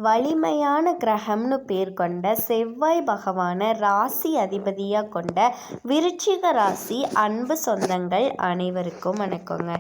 வலிமையான கிரகம்னு பேர் கொண்ட செவ்வாய் பகவானை ராசி அதிபதியாக கொண்ட விருச்சிக ராசி அன்பு சொந்தங்கள் அனைவருக்கும் வணக்கங்க.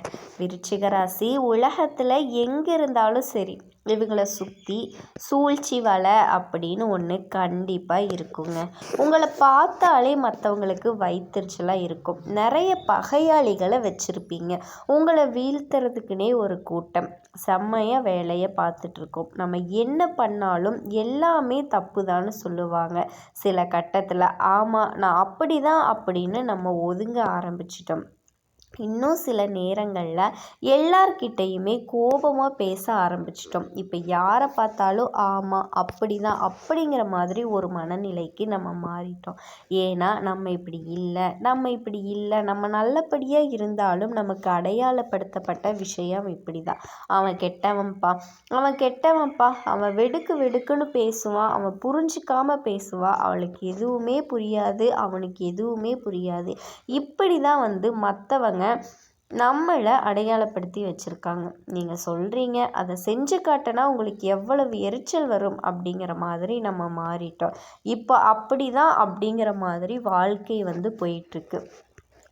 விருச்சிக ராசி உலகத்தில் எங்கே இருந்தாலும் சரி, இவங்களை சுற்றி சூழ்ச்சி வலை அப்படின்னு ஒன்று கண்டிப்பாக இருக்குங்க. உங்களை பார்த்தாலே மற்றவங்களுக்கு வயிற்றுச்சலாக இருக்கும். நிறைய பகையாளிகளை வச்சுருப்பீங்க. உங்களை வீழ்த்துறதுக்குனே ஒரு கூட்டம் செம்மையாக வேலையை பார்த்துட்ருக்கோம். நம்ம என்ன பண்ணாலும் எல்லாமே தப்புதான்னு சொல்லுவாங்க. சில கட்டத்தில் ஆமாம் நான் அப்படி தான் அப்படின்னு நம்ம ஒதுங்க ஆரம்பிச்சிட்டோம். இன்னும் சில நேரங்களில் எல்லார்கிட்டையுமே கோபமாக பேச ஆரம்பிச்சிட்டோம். இப்போ யாரை பார்த்தாலும் ஆமாம் அப்படி தான் அப்படிங்கிற மாதிரி ஒரு மனநிலைக்கு நம்ம மாறிட்டோம். ஏன்னா நம்ம இப்படி இல்லை, நம்ம நல்லபடியாக இருந்தாலும் நமக்கு அடையாளப்படுத்தப்பட்ட விஷயம் இப்படி தான். அவன் கெட்டவன்ப்பா, அவன் வெடுக்குன்னு பேசுவான், அவன் புரிஞ்சிக்காம பேசுவான், அவளுக்கு எதுவுமே புரியாது, அவனுக்கு எதுவுமே புரியாது. இப்படி தான் மற்றவங்க நம்மளை அடையாளப்படுத்தி வச்சுருக்காங்க. நீங்கள் சொல்கிறீங்க, அதை செஞ்சு காட்டினா உங்களுக்கு எவ்வளவு எரிச்சல் வரும் அப்படிங்கிற மாதிரி நம்ம மாறிட்டோம். இப்போ அப்படி தான் அப்படிங்கிற மாதிரி வாழ்க்கை போயிட்டுருக்கு.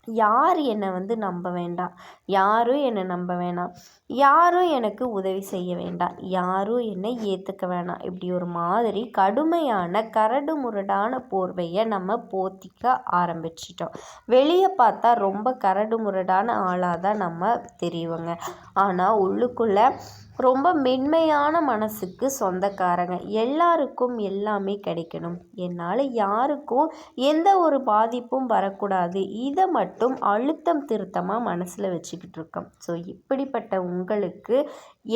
யார் என்னை நம்ப வேண்டாம், யாரும் என்னை நம்ப வேணாம், யாரும் எனக்கு உதவி செய்ய வேண்டாம், யாரும் என்னை ஏற்றுக்க வேணாம், இப்படி ஒரு மாதிரி கடுமையான கரடு முரடான போர்வையை நம்ம போத்திக்க ஆரம்பிச்சிட்டோம். வெளியே பார்த்தா ரொம்ப கரடு முரடான ஆளாக தான் நம்ம தெரியுவோங்க. ஆனால் உள்ளுக்குள்ளே ரொம்ப மென்மையான மனசுக்கு சொந்தக்காரங்க. எல்லாருக்கும் எல்லாமே கிடைக்கணும், என்னால் யாருக்கும் எந்த ஒரு பாதிப்பும் வரக்கூடாது, இதை மட்டும் அழுத்தம் திருத்தமாக மனசில் வச்சுக்கிட்டு இருக்கோம். ஸோ இப்படிப்பட்ட உங்களுக்கு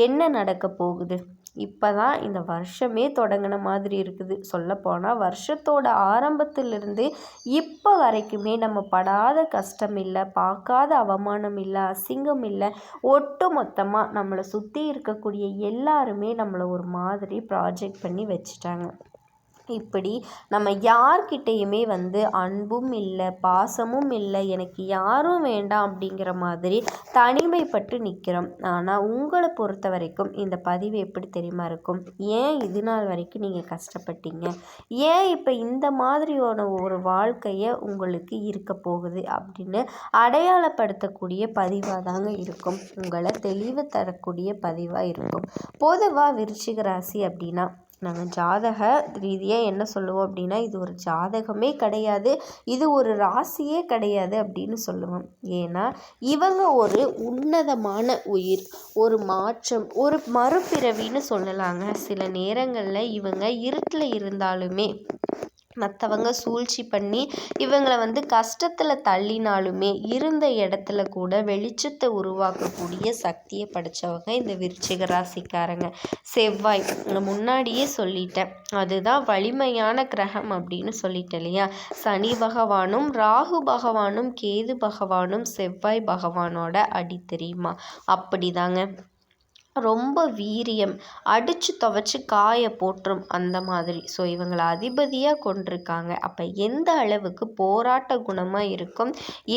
என்ன நடக்க போகுது? இப்போ தான் இந்த வருஷமே தொடங்கின மாதிரி இருக்குது. சொல்லப்போனால் வருஷத்தோட ஆரம்பத்திலிருந்து இப்போ வரைக்குமே நம்ம படாத கஷ்டம் இல்லை, பார்க்காத அவமானம் இல்லை, அசிங்கம் இல்லை. ஒட்டு மொத்தமாக நம்மளை சுற்றி இருக்கக்கூடிய எல்லாருமே நம்மளை ஒரு மாதிரி ப்ராஜெக்ட் பண்ணி வச்சுட்டாங்க. இப்படி நம்ம யார்கிட்டையுமே அன்பும் இல்லை, பாசமும் இல்லை, எனக்கு யாரும் வேண்டாம் அப்படிங்கிற மாதிரி தனிமைப்பட்டு நிற்கிறோம். ஆனால் உங்களை பொறுத்த வரைக்கும் இந்த பதிவு எப்படி தெரியுமா இருக்கும்? ஏன் இது நாள் வரைக்கும் நீங்கள் கஷ்டப்பட்டீங்க? ஏன் இப்போ இந்த மாதிரியான ஒரு வாழ்க்கையை உங்களுக்கு இருக்க போகுது அப்படின்னு அடையாளப்படுத்தக்கூடிய பதிவாக தாங்க இருக்கும். உங்களை தெளிவு தரக்கூடிய பதிவாக இருக்கும். பொதுவாக விருச்சிக ராசி அப்படின்னா நாங்கள் ஜாதக ரீதியாக என்ன சொல்லுவோம் அப்படின்னா, இது ஒரு ஜாதகமே கிடையாது, இது ஒரு ராசியே கிடையாது அப்படின்னு சொல்லுவோம். ஏன்னா இவங்க ஒரு உன்னதமான உயிர், ஒரு மாற்றம், ஒரு மறுபிறவின்னு சொல்லலாங்க. சில நேரங்களில் இவங்க இருட்டில் இருந்தாலுமே மற்றவங்க சூழ்ச்சி பண்ணி இவங்களை கஷ்டத்தில் தள்ளினாலுமே இருந்த இடத்துல கூட வெளிச்சத்தை உருவாக்கக்கூடிய சக்தியை படைத்தவங்க இந்த விருச்சிக ராசிக்காரங்க. செவ்வாய் முன்னாடியே சொல்லிட்டேன், அதுதான் வலிமையான கிரகம் அப்படின்னு சொல்லிட்டேன் இல்லையா? சனி பகவானும் ராகு பகவானும் கேது பகவானும் செவ்வாய் பகவானோட அடி தெரியுமா? அப்படிதாங்க. ரொம்ப வீரியம், அடித்து துவைச்சி காய போட்டுரும் அந்த மாதிரி. ஸோ இவங்களை அதிபதியாக கொண்டிருக்காங்க. அப்போ எந்த அளவுக்கு போராட்ட குணமாக இருக்கும்,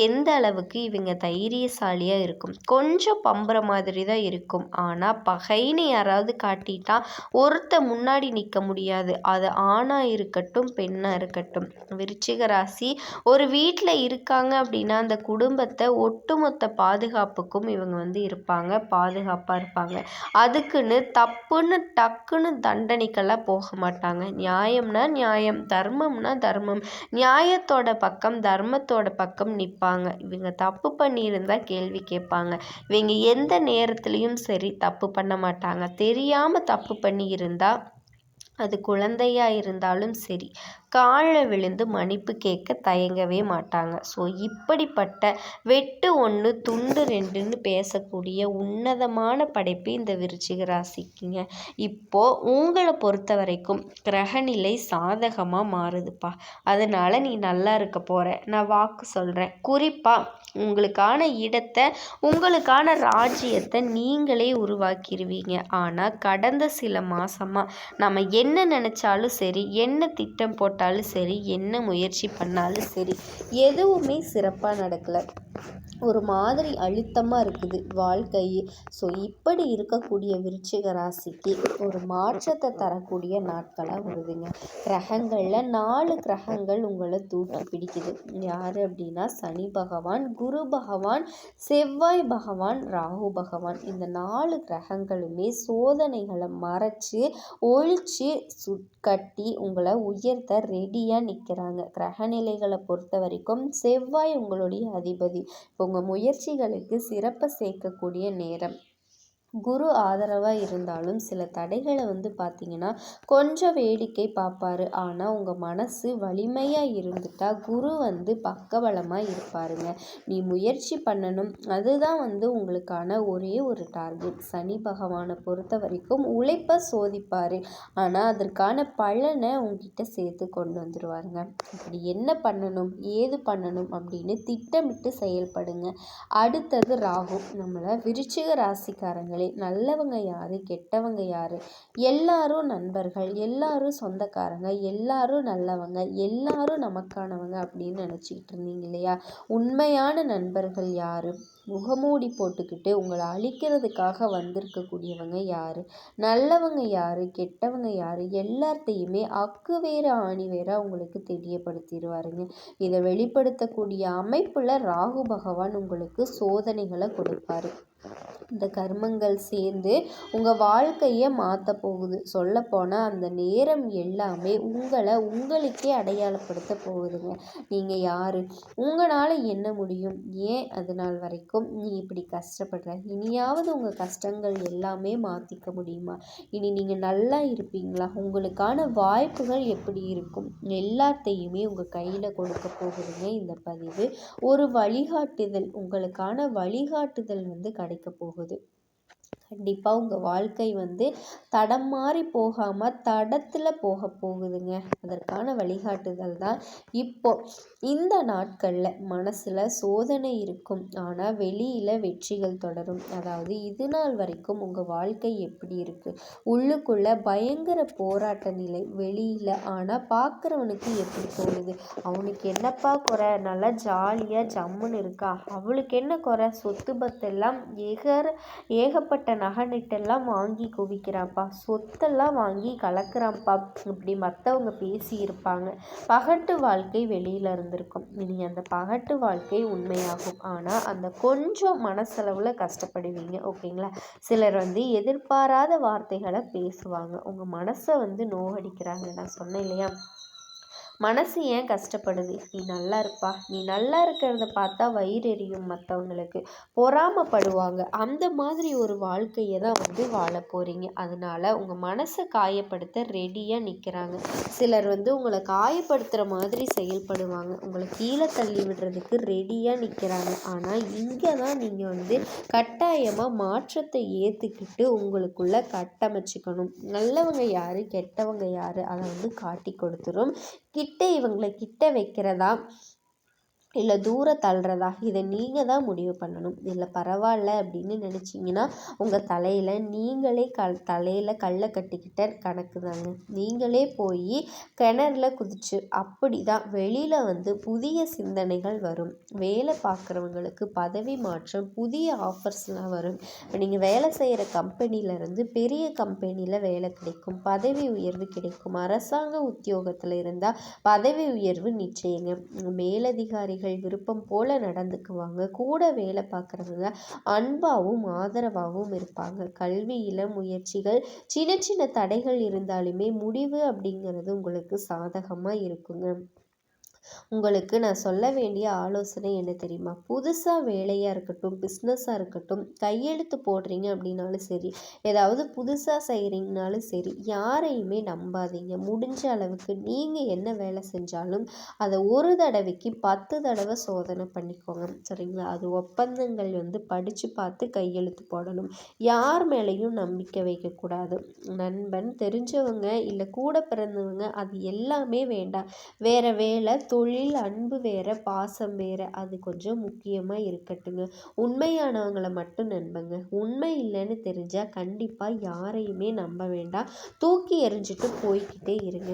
எந்த அளவுக்கு இவங்க தைரியசாலியாக இருக்கும். கொஞ்சம் பம்புற மாதிரி தான் இருக்கும். ஆனால் பகைன்னு யாராவது காட்டிட்டா ஒருத்த முன்னாடி நிற்க முடியாது. அது ஆணாக இருக்கட்டும் பெண்ணாக இருக்கட்டும். விருச்சிக ராசி ஒரு வீட்டில் இருக்காங்க அப்படின்னா அந்த குடும்பத்தை ஒட்டுமொத்த பாதுகாப்புக்கும் இவங்க இருப்பாங்க, பாதுகாப்பாக இருப்பாங்க. அதுக்குன்னு தப்புன்னு டக்குன்னு தண்டனைக்கெல்லாம் போக மாட்டாங்க. நியாயம்னா நியாயம், தர்மம்னா தர்மம், நியாயத்தோட பக்கம் தர்மத்தோட பக்கம் நிற்பாங்க. இவங்க தப்பு பண்ணியிருந்தா கேள்வி கேட்பாங்க. இவங்க எந்த நேரத்துலையும் சரி தப்பு பண்ண மாட்டாங்க. தெரியாமல் தப்பு பண்ணி இருந்தால் அது குழந்தையாக இருந்தாலும் சரி காலில் விழுந்து மன்னிப்பு கேட்க தயங்கவே மாட்டாங்க. ஸோ இப்படிப்பட்ட வெட்டு 1 துண்டு 2ன்னு பேசக்கூடிய உன்னதமான படைப்பு இந்த விருச்சிக ராசிக்குங்க. இப்போது உங்களை பொறுத்த வரைக்கும் கிரகநிலை சாதகமாக மாறுதுப்பா. அதனால் நீ நல்லா இருக்க போகிற, நான் வாக்கு சொல்கிறேன். குறிப்பாக உங்களுக்கான இடத்தை, உங்களுக்கான ராஜ்யத்தை நீங்களே உருவாக்கிடுவீங்க. ஆனால் கடந்த சில மாதமாக நம்ம என்ன நினச்சாலும் சரி, என்ன திட்டம் போட்டாலும் சரி, என்ன முயற்சி பண்ணாலும் சரி, எதுவுமே சிறப்பாக நடக்கலை. ஒரு மாதிரி அழுத்தமாக இருக்குது வாழ்க்கை. ஸோ இப்படி இருக்கக்கூடிய விருச்சிக ராசிக்கு ஒரு மாற்றத்தை தரக்கூடிய நாட்களாக வருதுங்க. கிரகங்களில் 4 கிரகங்கள் உங்களை தூக்கி பிடிக்குது. யார் அப்படின்னா சனி பகவான், குரு பகவான், செவ்வாய் பகவான், ராகு பகவான். இந்த 4 கிரகங்களுமே சோதனைகளை மறைச்சு ஒழிச்சு கட்டி உங்களை உயர்த்த ரெடியாக நிற்கிறாங்க. கிரகநிலைகளை பொறுத்த வரைக்கும் செவ்வாய் உங்களுடைய அதிபதி. உங்கள் முயற்சிகளுக்கு சிறப்பை சேர்க்கக்கூடிய நேரம். குரு ஆதரவாக இருந்தாலும் சில தடைகளை பார்த்திங்கன்னா கொஞ்சம் வேடிக்கை பார்ப்பாரு. ஆனால் உங்கள் மனசு வலிமையாக இருந்துட்டால் குரு பக்கபலமாக இருப்பாருங்க. நீ முயற்சி பண்ணணும், அதுதான் உங்களுக்கான ஒரே ஒரு டார்கெட். சனி பகவானை பொறுத்த வரைக்கும் உழைப்பை சோதிப்பார், ஆனால் அதற்கான பலனை உங்ககிட்ட சேர்த்து கொண்டு வந்துடுவாருங்க. இப்படி என்ன பண்ணணும் ஏது பண்ணணும் அப்படின்னு திட்டமிட்டு செயல்படுங்க. அடுத்தது ராகு. நம்மளை விருச்சிக ராசிக்காரங்களே, நல்லவங்க யாரு கெட்டவங்க யாரு, எல்லாரும் நண்பர்கள், எல்லாரும் சொந்தக்காரங்க, எல்லாரும் நல்லவங்க, எல்லாரும் நமக்கானவங்க அப்படின்னு நினச்சிக்கிட்டு இருந்தீங்க இல்லையா? உண்மையான நண்பர்கள் யாரு? முகமூடி போட்டுக்கிட்டு உங்களை அழிக்கிறதுக்காக வந்திருக்கக்கூடியவங்க யாரு? நல்லவங்க யாரு கெட்டவங்க யாரு எல்லாத்தையுமே அக்கு வேறு ஆணி வேற உங்களுக்கு தெரியப்படுத்திடுவாருங்க. இதை வெளிப்படுத்தக்கூடிய அமைப்புல ராகு பகவான் உங்களுக்கு சோதனைகளை கொடுப்பாரு. இந்த கர்மங்கள் சேர்ந்து உங்கள் வாழ்க்கையை மாற்ற போகுது. சொல்லப்போனால் அந்த நேரம் எல்லாமே உங்களுக்கே அடையாளப்படுத்த போகுதுங்க. நீங்கள் யார், உங்களால் என்ன முடியும், ஏன் அது நாள் வரைக்கும் நீ இப்படி கஷ்டப்படுற, இனியாவது உங்கள் கஷ்டங்கள் எல்லாமே மாற்றிக்க முடியுமா, இனி நீங்கள் நல்லா இருப்பீங்களா, உங்களுக்கான வாய்ப்புகள் எப்படி இருக்கும், எல்லாத்தையுமே உங்கள் கையில் கொடுக்க போகுதுங்க இந்த பதிவு. ஒரு வழிகாட்டுதல், உங்களுக்கான வழிகாட்டுதல் கிடைக்க போகுது. கண்டிப்பாக உங்கள் வாழ்க்கை தடம் மாறி போகாமல் தடத்தில் போக போகுதுங்க. அதற்கான வழிகாட்டுதல் தான் இப்போ இந்த நாட்களில். மனசில் சோதனை இருக்கும், ஆனால் வெளியில் வெற்றிகள் தொடரும். அதாவது இது நாள் வரைக்கும் உங்கள் வாழ்க்கை எப்படி இருக்குது, உள்ளுக்குள்ளே பயங்கர போராட்ட நிலை, வெளியில் ஆனால் பார்க்குறவனுக்கு எப்படி தோணுது, அவனுக்கு என்னப்பா குறை, நல்லா ஜாலியாக ஜம்முன்னு இருக்கா, அவளுக்கு என்ன குறை, சொத்து பத்தெல்லாம் ஏகப்பட்ட நகை நட்டெல்லாம் வாங்கி குவிக்கிறான்ப்பா, சொத்தெல்லாம் வாங்கி கலக்கிறான்ப்பா, இப்படி மற்றவங்க பேசியிருப்பாங்க. பகட்டு வாழ்க்கை வெளியில் இருந்திருக்கும். இனி அந்த பகட்டு வாழ்க்கை உண்மையாகும். ஆனால் அந்த கொஞ்சம் மனசளவில் கஷ்டப்படுவீங்க. ஓகேங்களா? சிலர் எதிர்பாராத வார்த்தைகளை பேசுவாங்க, உங்கள் மனசை நோகடிக்கிறாங்க. நான் சொன்னேன் இல்லையா, மனசு ஏன் கஷ்டப்படுது, நீ நல்லா இருப்பா, நீ நல்லா இருக்கிறத பார்த்தா வயிறு எரியும், மற்றவங்களுக்கு பொறாமப்படுவாங்க. அந்த மாதிரி ஒரு வாழ்க்கையை தான் வாழ போகிறீங்க. அதனால உங்கள் மனசை காயப்படுத்த ரெடியாக நிற்கிறாங்க. சிலர் உங்களை காயப்படுத்துகிற மாதிரி செயல்படுவாங்க, உங்களை கீழே தள்ளி விடுறதுக்கு ரெடியாக நிற்கிறாங்க. ஆனால் இங்கே தான் நீங்கள் கட்டாயமாக மாற்றத்தை ஏற்றுக்கிட்டு உங்களுக்குள்ள கட்டமைச்சிக்கணும். நல்லவங்க யார் கெட்டவங்க யார் அதை காட்டி கொடுத்துரும். இவங்களை கிட்ட வைக்கிறதா இல்லை தூர தள்ளுறதா, இதை நீங்கள் தான் முடிவு பண்ணணும். இல்லை பரவாயில்ல அப்படின்னு நினச்சிங்கன்னா உங்கள் தலையில் நீங்களே தலையில் கல்லை கட்டிக்கிட்ட கணக்கு தாங்க. நீங்களே போய் கிணறுல குதிச்சு அப்படி தான் வெளியில் புதிய சிந்தனைகள் வரும். வேலை பார்க்குறவங்களுக்கு பதவி மாற்றம், புதிய ஆஃபர்ஸ்லாம் வரும். இப்போ நீங்கள் வேலை செய்கிற கம்பெனியிலேருந்து பெரிய கம்பெனியில் வேலை கிடைக்கும், பதவி உயர்வு கிடைக்கும். அரசாங்க உத்தியோகத்தில் இருந்தால் பதவி உயர்வு நிச்சயங்க. மேலதிகாரிகள் விருப்பம் போல நடந்துக்குவாங்க. கூட வேலை பார்க்குறவங்க அன்பாகவும் ஆதரவாகவும் இருப்பாங்க. கல்வியில் முயற்சிகள் சின்ன சின்ன தடைகள் இருந்தாலுமே முடிவு அப்படிங்கிறது உங்களுக்கு சாதகமாக இருக்குங்க. உங்களுக்கு நான் சொல்ல வேண்டிய ஆலோசனை என்ன தெரியுமா, புதுசாக வேலையாக இருக்கட்டும், பிஸ்னஸாக இருக்கட்டும், கையெழுத்து போடுறீங்க அப்படின்னாலும் சரி, ஏதாவது புதுசாக செய்கிறீங்கனாலும் சரி, யாரையுமே நம்பாதீங்க. முடிஞ்ச அளவுக்கு நீங்கள் என்ன வேலை செஞ்சாலும் அதை ஒரு தடவைக்கு 10 தடவை சோதனை பண்ணிக்கோங்க. சரிங்களா? அது ஒப்பந்தங்கள் படித்து பார்த்து கையெழுத்து போடணும். யார் மேலேயும் நம்பிக்கை வைக்கக்கூடாது. நண்பன், தெரிஞ்சவங்க, இல்லை கூட பிறந்தவங்க, அது எல்லாமே வேண்டாம். வேறு வேலை, தொழில், அன்பு வேற, பாசம் வேற, அது கொஞ்சம் முக்கியமாக இருக்கட்டுங்க. உண்மையானவங்களை மட்டும் நம்புங்க. உண்மை இல்லைன்னு தெரிஞ்சால் கண்டிப்பாக யாரையுமே நம்ப வேண்டாம். தூக்கி எறிஞ்சிட்டு போய்கிட்டே இருங்க.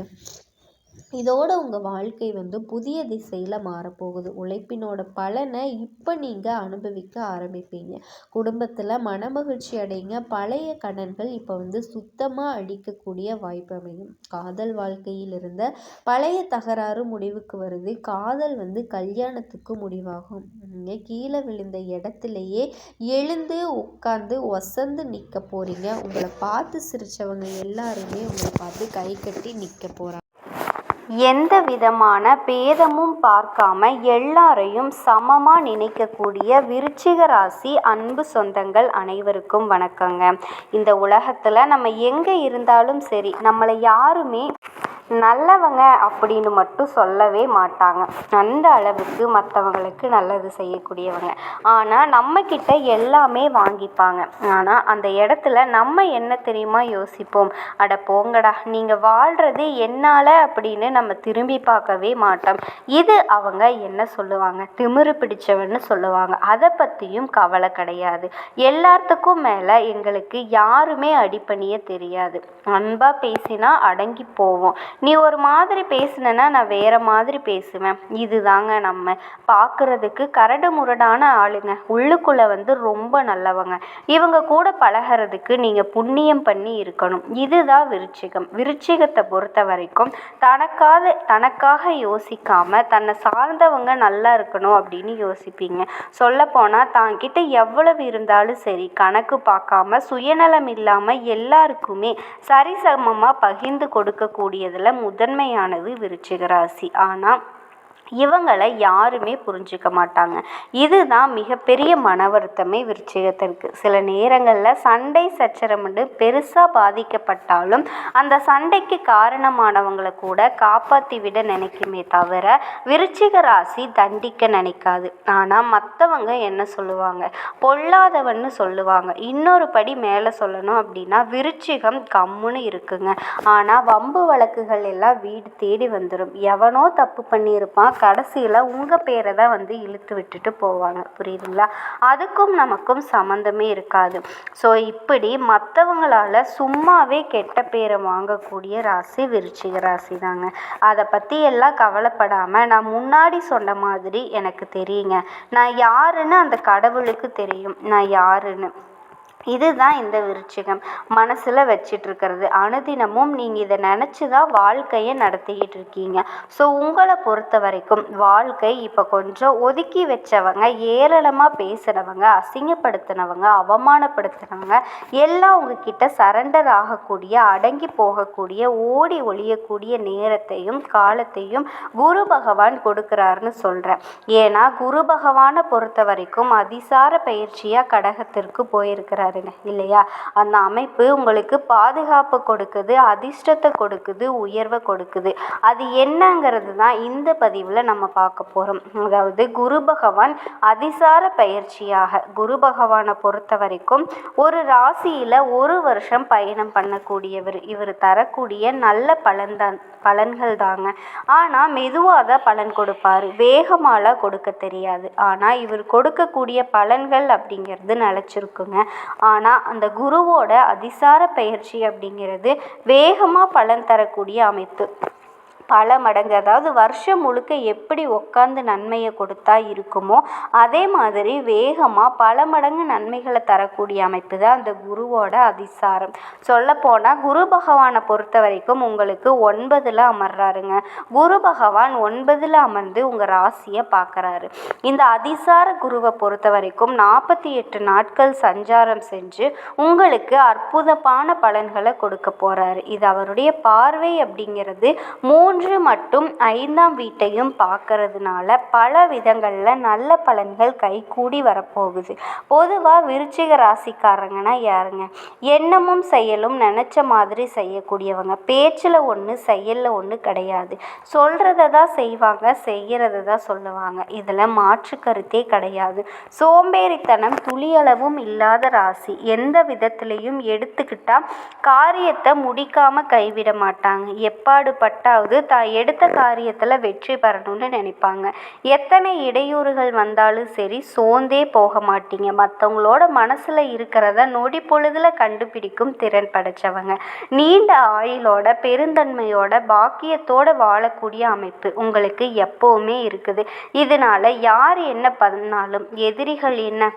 இதோட உங்கள் வாழ்க்கை வந்து புதிய திசையில் மாறப்போகுது. உழைப்பினோட பலனை இப்போ நீங்கள் அனுபவிக்க ஆரம்பிப்பீங்க. குடும்பத்தில் மனமகிழ்ச்சி அடைங்க. பழைய கடன்கள் இப்போ வந்து சுத்தமாக அழிக்கக்கூடிய வாய்ப்பு அமையும். காதல் வாழ்க்கையில் இருந்த பழைய தகராறு முடிவுக்கு வருது. காதல் வந்து கல்யாணத்துக்கு முடிவாகும். நீங்கள் கீழே விழுந்த இடத்துலையே எழுந்து உட்காந்து ஒசந்து நிற்க போகிறீங்க. உங்களை பார்த்து சிரித்தவங்க எல்லாருமே உங்களை பார்த்து கை கட்டி நிற்க போகிறாங்க. எந்த விதமான பேதமும் பார்க்காம எல்லாரையும் சமமாக நினைக்கக்கூடிய விருச்சிக ராசி அன்பு சொந்தங்கள் அனைவருக்கும் வணக்கங்க. இந்த உலகத்தில் நம்ம எங்கே இருந்தாலும் சரி, நம்மளை யாருமே நல்லவங்க அப்படின்னு மட்டும் சொல்லவே மாட்டாங்க. அந்த அளவுக்கு மற்றவங்களுக்கு நல்லது செய்யக்கூடியவங்க. ஆனால் நம்மக்கிட்ட எல்லாமே வாங்கிப்பாங்க. ஆனால் அந்த இடத்துல நம்ம என்ன தெரியுமா யோசிப்போம், அட போங்கடா நீங்கள் வாழ்கிறது என்னால் அப்படின்னு நம்ம திரும்பி பார்க்கவே மாட்டோம். இது அவங்க என்ன சொல்லுவாங்க, திமிரு பிடிச்சவன்னு சொல்லுவாங்க. அதை பற்றியும் கவலை கிடையாது. எல்லாத்துக்கும் மேலே எங்களுக்கு யாருமே அடிப்பணிய தெரியாது. அன்பாக பேசினா அடங்கி போவோம். நீ ஒரு மாதிரி பேசுனேன்னா நான் வேற மாதிரி பேசுவேன். இதுதாங்க நம்ம பார்க்குறதுக்கு கரடு முரடான ஆளுங்க, உள்ளுக்குள்ளே வந்து ரொம்ப நல்லவங்க. இவங்க கூட பழகிறதுக்கு நீங்கள் புண்ணியம் பண்ணி இருக்கணும். இதுதான் விருச்சிகம். விருச்சிகத்தை பொறுத்த வரைக்கும் தனக்காக யோசிக்காமல் தன்னை சார்ந்தவங்க நல்லா இருக்கணும் அப்படின்னு யோசிப்பீங்க. சொல்லப்போனால் தாங்கிட்ட எவ்வளவு இருந்தாலும் சரி, கணக்கு பார்க்காம சுயநலம் இல்லாமல் எல்லாருக்குமே சரிசமமாக பகிர்ந்து கொடுக்கக்கூடியதில் முதன்மையானது விருச்சிக ராசி. ஆனால் இவங்களை யாருமே புரிஞ்சிக்க மாட்டாங்க. இதுதான் மிகப்பெரிய மன வருத்தமே விருச்சிகத்திற்கு. சில நேரங்களில் சண்டை சச்சரவுன்னு பெருசாக பாதிக்கப்பட்டாலும் அந்த சண்டைக்கு காரணமானவங்களை கூட காப்பாற்றி விட நினைக்குமே தவிர விருச்சிக ராசி தண்டிக்க நினைக்காது. ஆனால் மற்றவங்க என்ன சொல்லுவாங்க, பொல்லாதவன்னு சொல்லுவாங்க. இன்னொரு படி மேலே சொல்லணும் அப்படின்னா விருச்சிகம் கம்முன்னு இருக்குங்க. ஆனால் வம்பு வழக்குகள் எல்லாம் வீடு தேடி வந்துடும். எவனோ தப்பு பண்ணியிருப்பான், கடைசியில் உங்கள் பேரை தான் வந்து இழுத்து விட்டுட்டு போவாங்க. புரியுதுங்களா? அதுக்கும் நமக்கும் சம்மந்தமே இருக்காது. ஸோ இப்படி மற்றவங்களால் சும்மாவே கெட்ட பேரை வாங்கக்கூடிய ராசி விருச்சிக ராசி தாங்க. அதை பற்றி எல்லாம் கவலைப்படாமல் நான் முன்னாடி சொன்ன மாதிரி எனக்கு தெரியுங்க, நான் யாருன்னு அந்த கடவுளுக்கு தெரியும் நான் யாருன்னு. இதுதான் இந்த விருச்சிகம் மனசில் வச்சிட்ருக்கிறது. அனுதினமும் நீங்கள் இதை நினச்சி தான் வாழ்க்கையை நடத்திக்கிட்டு இருக்கீங்க. ஸோ உங்களை பொறுத்த வரைக்கும் வாழ்க்கை இப்போ கொஞ்சம் ஒதுக்கி வச்சவங்க, ஏளனமாக பேசுகிறவங்க, அசிங்கப்படுத்தினவங்க, அவமானப்படுத்தினவங்க எல்லாம் உங்ககிட்ட சரண்டர் ஆகக்கூடிய, அடங்கி போகக்கூடிய, ஓடி ஒழியக்கூடிய நேரத்தையும் காலத்தையும் குரு பகவான் கொடுக்குறாருன்னு சொல்கிறேன். ஏன்னா குரு பகவானை பொறுத்த வரைக்கும் அதிசார பயிற்சியாக கடகத்திற்கு போயிருக்கிறார் இல்லையா? அந்த அமைப்பு உங்களுக்கு பாதுகாப்பு கொடுக்குது, அதிர்ஷ்டத்தை கொடுக்குது, உயர்வை கொடுக்குது. அது என்னங்கிறது தான் இந்த பதிவில் நம்ம பார்க்க போகிறோம். அதாவது குரு பகவான் அதிசார பயிற்சியாக, குரு பகவானை பொறுத்த வரைக்கும் ஒரு ராசியில் ஒரு வருஷம் பயணம் பண்ணக்கூடியவர். இவர் தரக்கூடிய நல்ல பலன்கள் தாங்க. ஆனால் மெதுவாக தான் பலன் கொடுப்பார், வேகமாலாம் கொடுக்க தெரியாது. ஆனால் இவர் கொடுக்கக்கூடிய பலன்கள் அப்படிங்கிறது நிலச்சிருக்குங்க. ஆனால் அந்த குருவோட அதிசார பயிற்சி அப்படிங்கிறது வேகமாக பலன் தரக்கூடிய அமைப்பு. பல மடங்கு, அதாவது வருஷம் முழுக்க எப்படி உட்காந்து நன்மையை கொடுத்தா இருக்குமோ அதே மாதிரி வேகமாக பல மடங்கு நன்மைகளை தரக்கூடிய அமைப்பு தான் அந்த குருவோட அதிசாரம். சொல்லப்போனால் குரு பகவானை பொறுத்த வரைக்கும் உங்களுக்கு 9ல் அமர்றாருங்க. குரு பகவான் 9ல் அமர்ந்து உங்கள் ராசியை பார்க்குறாரு. இந்த அதிசார குருவை பொறுத்த வரைக்கும் 48 நாட்கள் சஞ்சாரம் செஞ்சு உங்களுக்கு அற்புதமான பலன்களை கொடுக்க போகிறாரு. இது அவருடைய பார்வை அப்படிங்கிறது 3 மற்றும் 5ஆம் வீட்டையும் பார்க்கறதுனால பல விதங்களில் நல்ல பலன்கள் கைகூடி வரப்போகுது. பொதுவாக விருச்சிக ராசிக்காரங்கன்னா யாருங்க? எண்ணமும் செயலும் நினச்ச மாதிரி செய்யக்கூடியவங்க. பேச்சில் ஒன்று செயலில் ஒன்று கிடையாது. சொல்கிறத தான் செய்வாங்க, செய்கிறத தான் சொல்லுவாங்க. இதில் மாற்று கருத்தே கிடையாது. சோம்பேறித்தனம் துளியளவும் இல்லாத ராசி. எந்த விதத்திலையும் எடுத்துக்கிட்டால் காரியத்தை முடிக்காமல் கைவிட மாட்டாங்க. எப்பாடுபட்டாவது எடுத்த காரியத்தில் வெற்றி பெறணும்னு நினைப்பாங்க. எத்தனை இடையூறுகள் வந்தாலும் சரி சோர்ந்தே போக மாட்டீங்க. மற்றவங்களோட மனசில் இருக்கிறத நொடி பொழுதில் கண்டுபிடிக்கும் திறன் படைச்சவங்க. நீண்ட ஆயுளோட பெருந்தன்மையோட பாக்கியத்தோட வாழக்கூடிய அமைப்பு உங்களுக்கு எப்பவுமே இருக்குது. இதனால யார் என்ன பண்ணாலும், எதிரிகள் என்ன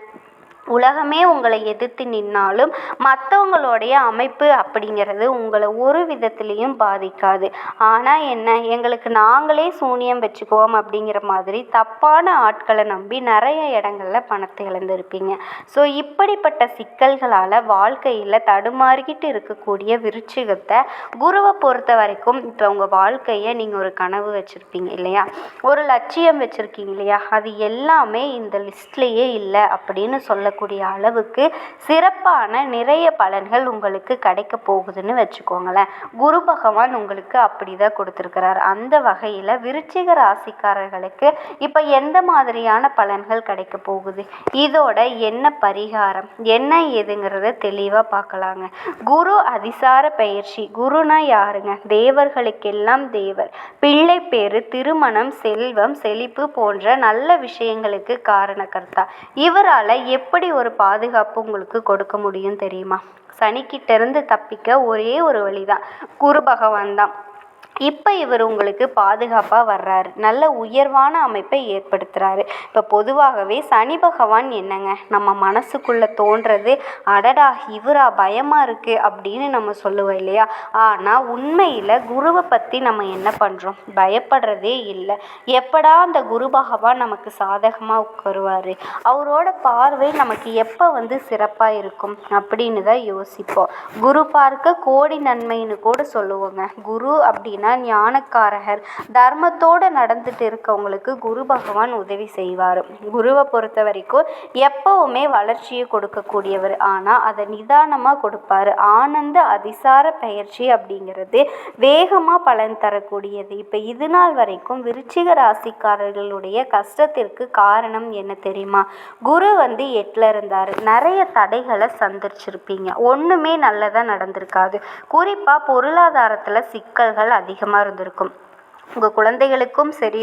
உலகமே உங்களை எதிர்த்து நின்னாலும் மற்றவங்களுடைய அமைப்பு அப்படிங்கிறது உங்களை ஒரு விதத்துலேயும் பாதிக்காது. ஆனால் என்ன, எங்களுக்கு நாங்களே சூனியம் வச்சுக்குவோம் அப்படிங்கிற மாதிரி தப்பான ஆட்களை நம்பி நிறைய இடங்களில் பணத்தை இழந்திருப்பீங்க. ஸோ இப்படிப்பட்ட சிக்கல்களால் வாழ்க்கையில் தடுமாறிக்கிட்டு இருக்கக்கூடிய விருச்சிகத்தை குருவை பொறுத்த வரைக்கும் இப்போ உங்கள் வாழ்க்கையை நீங்கள் ஒரு கனவு வச்சுருப்பீங்க இல்லையா, ஒரு லட்சியம் வச்சுருக்கீங்க இல்லையா, அது எல்லாமே இந்த லிஸ்ட்லேயே இல்லை அப்படின்னு சொல்லக்கூடிய அளவுக்கு சிறப்பான நிறைய பலன்கள் உங்களுக்கு கிடைக்க போகுதுன்னு வச்சுக்கோங்களேன். குரு பகவான் உங்களுக்கு அப்படிதான் கொடுத்துருக்கிறார். அந்த வகையில் விருச்சிக ராசிக்காரர்களுக்கு இப்போ எந்த மாதிரியான பலன்கள் கிடைக்க போகுது, இதோட என்ன பரிகாரம் என்ன ஏதுங்கிறத தெளிவாக பார்க்கலாங்க. குரு அதிசார பயிற்சி. குருனா யாருங்க? தேவர்களுக்கெல்லாம் தேவர், பிள்ளை பேரு, திருமணம், செல்வம், செழிப்பு போன்ற நல்ல விஷயங்களுக்கு காரணகர்த்தா. இவரால் எப்படி ஒரு பாதுகாப்பு உங்களுக்கு கொடுக்க முடியும் தெரியுமா? சனிக்கிட்ட இருந்து தப்பிக்க ஒரே ஒரு வழிதான், குரு பகவான் தான். இப்போ இவர் உங்களுக்கு பாதுகாப்பாக வர்றாரு, நல்ல உயர்வான அமைப்பை ஏற்படுத்துகிறாரு. இப்போ பொதுவாகவே சனி பகவான் என்னங்க, நம்ம மனசுக்குள்ளே தோன்றது அடடா இவரா பயமாக இருக்குது அப்படின்னு நம்ம சொல்லுவோம் இல்லையா. ஆனால் உண்மையில் குருவை பற்றி நம்ம என்ன பண்ணுறோம், பயப்படுறதே இல்லை. எப்படா அந்த குரு பகவான் நமக்கு சாதகமாக உட்காருவார், அவரோட பார்வை நமக்கு எப்போ சிறப்பாக இருக்கும் அப்படின்னு தான் யோசிப்போம். குரு பார்க்க கோடி நன்மைன்னு கூட சொல்லுவோங்க. குரு அப்படின்னு ஞானக்காரகர், தர்மத்தோடு நடந்துட்டு இருக்கவங்களுக்கு குரு பகவான் உதவி செய்வார். குருவை பொறுத்த வரைக்கும் எப்பவுமே வளர்ச்சியை கொடுக்கக்கூடியவர், ஆனால் அதை நிதானமாக கொடுப்பாரு. ஆனந்த அதிசார பயிற்சி அப்படிங்கிறது வேகமாக பலன் தரக்கூடியது. இப்போ இது நாள் வரைக்கும் விருச்சிக ராசிக்காரர்களுடைய கஷ்டத்திற்கு காரணம் என்ன தெரியுமா? குரு 8ல் இருந்தார், நிறைய தடைகளை சந்திச்சிருப்பீங்க, ஒன்றுமே நல்லதாக நடந்திருக்காது. குறிப்பாக பொருளாதாரத்தில் சிக்கல்கள் அதிகமாக இருந்திருக்கும். உங்கள் குழந்தைகளுக்கும் சரி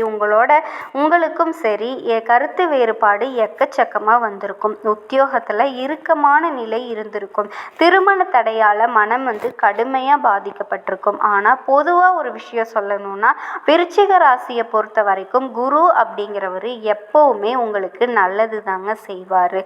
உங்களுக்கும் சரி கருத்து வேறுபாடு எக்கச்சக்கமாக வந்திருக்கும். உத்தியோகத்தில் இறுக்கமான நிலை இருந்திருக்கும். திருமண தடையால் மனம் கடுமையாக பாதிக்கப்பட்டிருக்கும். ஆனால் பொதுவாக ஒரு விஷயம் சொல்லணும்னா விருச்சிக ராசியை பொறுத்த வரைக்கும் குரு அப்படிங்கிறவர் எப்போவுமே உங்களுக்கு நல்லது தாங்க செய்வார்.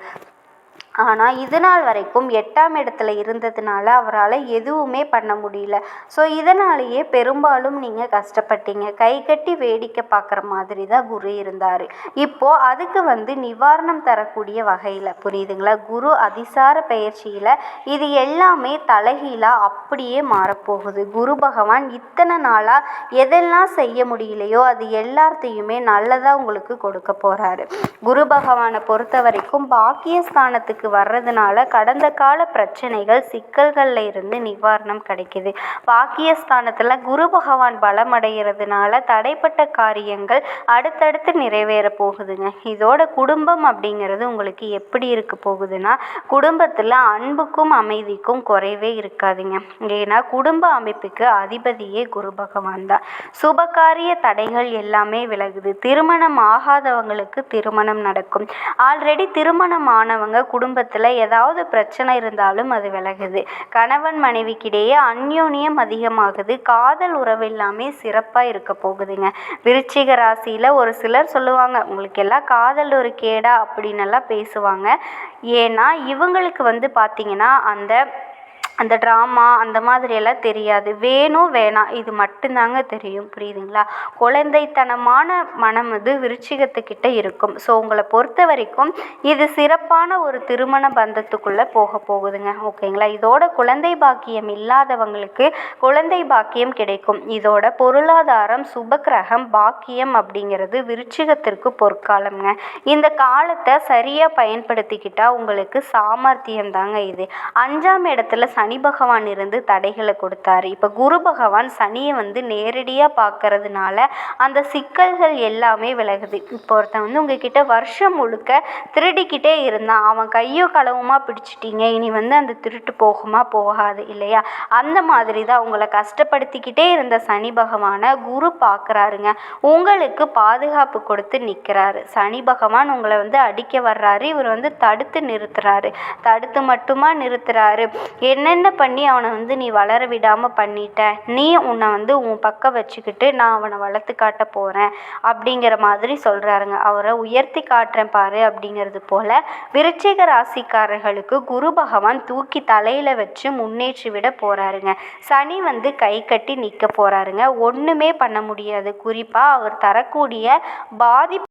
ஆனால் இது நாள் வரைக்கும் 8ஆம் இடத்துல இருந்ததுனால அவரால் எதுவுமே பண்ண முடியல. ஸோ இதனாலேயே பெரும்பாலும் நீங்கள் கஷ்டப்பட்டீங்க. கை கட்டி வேடிக்கை பார்க்குற மாதிரி தான் குரு இருந்தார். இப்போது அதுக்கு நிவாரணம் தரக்கூடிய வகையில், புரியுதுங்களா, குரு அதிசார பயிற்சியில் இது எல்லாமே தலைகீழாக அப்படியே மாறப்போகுது. குரு பகவான் இத்தனை நாளாக எதெல்லாம் செய்ய முடியலையோ அது எல்லாத்தையுமே நல்லதாக உங்களுக்கு கொடுக்க போகிறாரு. குரு பகவானை பொறுத்த வரைக்கும் பாக்கியஸ்தானத்துக்கு வர்றதுனால கடந்த கால பிரச்சனைகள் சிக்கல்கள்ல இருந்து நிவாரணம் கிடைக்குது. பாக்கியஸ்தானத்தில் குரு பகவான் பலம் அடைகிறதுனால தடைப்பட்ட காரியங்கள் அடுத்தடுத்து நிறைவேற போகுதுங்க. இதோட குடும்பம் அப்படிங்கிறது உங்களுக்கு எப்படி இருக்க போகுதுன்னா, குடும்பத்தில் அன்புக்கும் அமைதிக்கும் குறைவே இருக்காதுங்க. ஏன்னா குடும்ப அமைப்புக்கு அதிபதியே குரு பகவான் தான். சுபகாரிய தடைகள் எல்லாமே விலகுது. திருமணம் ஆகாதவங்களுக்கு திருமணம் நடக்கும். ஆல்ரெடி திருமணம் ஆனவங்க குடும்பத்தில் ஏதாவது பிரச்சனை இருந்தாலும் அது விலகுது. கணவன் மனைவிக்கிடையே அந்யோன்யம் அதிகமாகுது. காதல் உறவு எல்லாமே சிறப்பாக இருக்க போகுதுங்க. விருச்சிக ராசியில் ஒரு சிலர் சொல்லுவாங்க உங்களுக்கு எல்லாம் காதல் ஒரு கேடா அப்படின்னு எல்லாம் பேசுவாங்க. ஏன்னா இவங்களுக்கு பார்த்தீங்கன்னா அந்த ட்ராமா அந்த மாதிரியெல்லாம் தெரியாது. வேணும் வேணாம் இது மட்டும்தாங்க தெரியும், புரியுதுங்களா. குழந்தைத்தனமான மனம் விருச்சிகத்துக்கிட்ட இருக்கும். ஸோ உங்களை பொறுத்த வரைக்கும் இது சிறப்பான ஒரு திருமண பந்தத்துக்குள்ளே போக போகுதுங்க, ஓகேங்களா. இதோட குழந்தை பாக்கியம் இல்லாதவங்களுக்கு குழந்தை பாக்கியம் கிடைக்கும். இதோட பொருளாதாரம், சுபக்கிரகம், பாக்கியம் அப்படிங்கிறது விருச்சிகத்திற்கு பொற்காலம்ங்க. இந்த காலத்தை சரியாக பயன்படுத்திக்கிட்டால் உங்களுக்கு சாமர்த்தியம் தாங்க இது. 5ஆம் இடத்துல சனி பகவான் இருந்து தடைகளை கொடுத்தாரு. இப்போ குரு பகவான் சனியை வந்து நேரடியாக பார்க்கறதுனால அந்த சிக்கல்கள் எல்லாமே விலகுது. இப்போ ஒருத்தன் வந்து உங்ககிட்ட வருஷம் முழுக்க திருடிக்கிட்டே இருந்தான், அவன் கையோ களவுமா பிடிச்சிட்டீங்க, இனி வந்து அந்த திருட்டு போகுமா போகாது இல்லையா? அந்த மாதிரி தான் உங்களை கஷ்டப்படுத்திக்கிட்டே இருந்த சனி பகவானை குரு பார்க்குறாருங்க. உங்களுக்கு பாதுகாப்பு கொடுத்து நிற்கிறாரு. சனி பகவான் உங்களை வந்து அடிக்க வர்றாரு, இவர் வந்து தடுத்து நிறுத்துறாரு. தடுத்து மட்டுமா நிறுத்துறாரு, என்னென்ன பண்ணி அவனை வந்து நீ வளர விடாமல் பண்ணிட்ட, நீ உன்னை வந்து உன் பக்கம் வச்சுக்கிட்டு நான் அவனை வளர்த்து காட்ட போகிறேன் அப்படிங்கிற மாதிரி சொல்கிறாருங்க. அவரை உயர்த்தி காட்டுறேன் பாரு அப்படிங்கிறது போல் விருச்சிக ராசிக்காரர்களுக்கு குரு பகவான் தூக்கி தலையில் வச்சு முன்னேற்றி விட போகிறாருங்க. சனி வந்து கை கட்டி நிற்க போகிறாருங்க. ஒன்றுமே பண்ண முடியாது. குறிப்பாக அவர் தரக்கூடிய பாதிப்பு